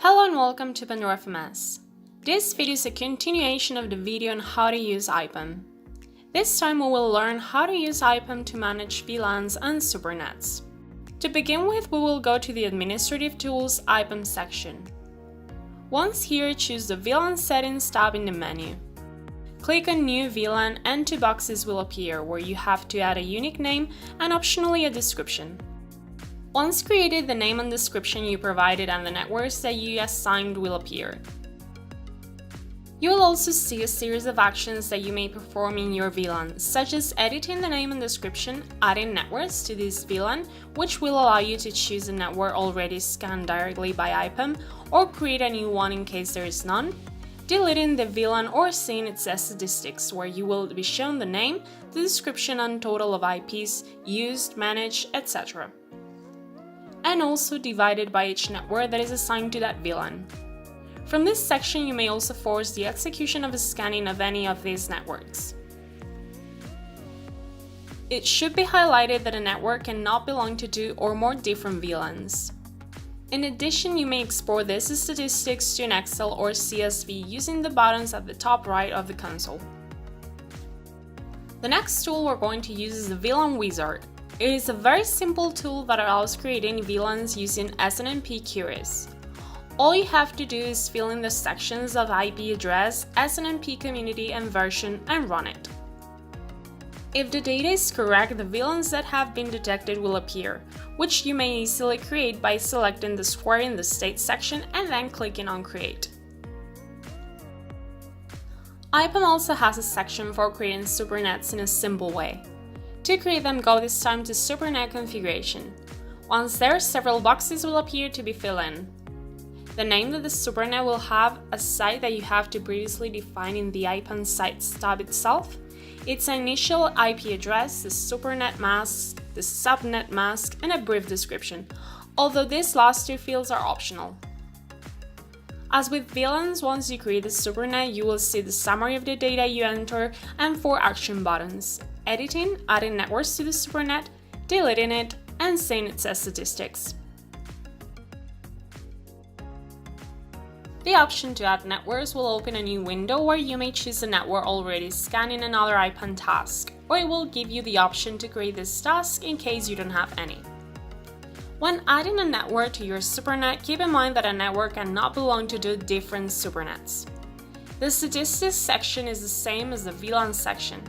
Hello and welcome to Pandora FMS. This video is a continuation of the video on how to use IPAM. This time we will learn how to use IPAM to manage VLANs and supernets. To begin with, we will go to the Administrative Tools IPAM section. Once here, choose the VLAN Settings tab in the menu. Click on New VLAN and two boxes will appear where you have to add a unique name and optionally a description. Once created, the name and description you provided and the networks that you assigned will appear. You will also see a series of actions that you may perform in your VLAN, such as editing the name and description, adding networks to this VLAN, which will allow you to choose a network already scanned directly by IPAM, or create a new one in case there is none, deleting the VLAN or seeing its statistics, where you will be shown the name, the description and total of IPs used, managed, etc. And also divided by each network that is assigned to that VLAN. From this section, you may also force the execution of a scanning of any of these networks. It should be highlighted that a network cannot belong to two or more different VLANs. In addition, you may export these statistics to an Excel or CSV using the buttons at the top right of the console. The next tool we're going to use is the VLAN Wizard. It is a very simple tool that allows creating VLANs using SNMP queries. All you have to do is fill in the sections of IP address, SNMP community and version and run it. If the data is correct, the VLANs that have been detected will appear, which you may easily create by selecting the square in the state section and then clicking on Create. IPAM also has a section for creating supernets in a simple way. To create them, go this time to Supernet Configuration. Once there, several boxes will appear to be filled in. The name that the supernet will have, a site that you have to previously define in the IPAM Sites tab itself, its initial IP address, the supernet mask, the subnet mask, and a brief description, although these last two fields are optional. As with VLANs, once you create the supernet, you will see the summary of the data you enter and 4 action buttons: editing, adding networks to the supernet, deleting it, and seeing its statistics. The option to add networks will open a new window where you may choose a network already scanning another IPAM task, or it will give you the option to create this task in case you don't have any. When adding a network to your supernet, keep in mind that a network cannot belong to two different supernets. The statistics section is the same as the VLAN section,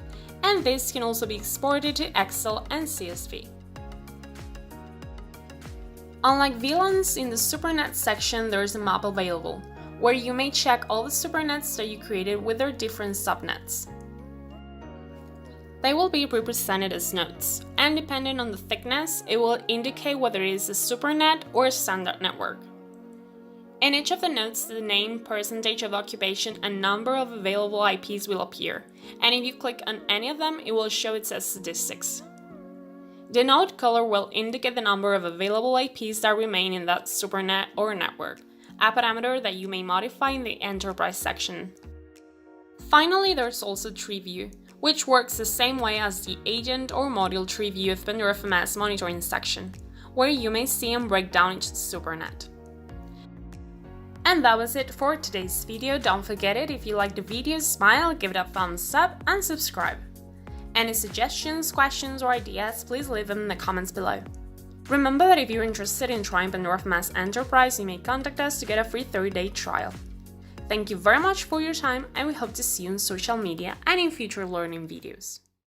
and this can also be exported to Excel and CSV. Unlike VLANs, in the supernet section there is a map available, where you may check all the supernets that you created with their different subnets. They will be represented as nodes, and depending on the thickness, it will indicate whether it is a supernet or a standard network. In each of the nodes, the name, percentage of occupation, and number of available IPs will appear, and if you click on any of them, it will show its statistics. The node color will indicate the number of available IPs that remain in that supernet or network, a parameter that you may modify in the Enterprise section. Finally, there's also Tree View, which works the same way as the Agent or Module Tree View of Pandora FMS monitoring section, where you may see and break down each supernet. And that was it for today's video. Don't forget it, if you liked the video, smile, give it a thumbs up and subscribe. Any suggestions, questions or ideas, please leave them in the comments below. Remember that if you're interested in trying Pandora FMS Enterprise, you may contact us to get a free 30-day trial. Thank you very much for your time, and we hope to see you on social media and in future learning videos.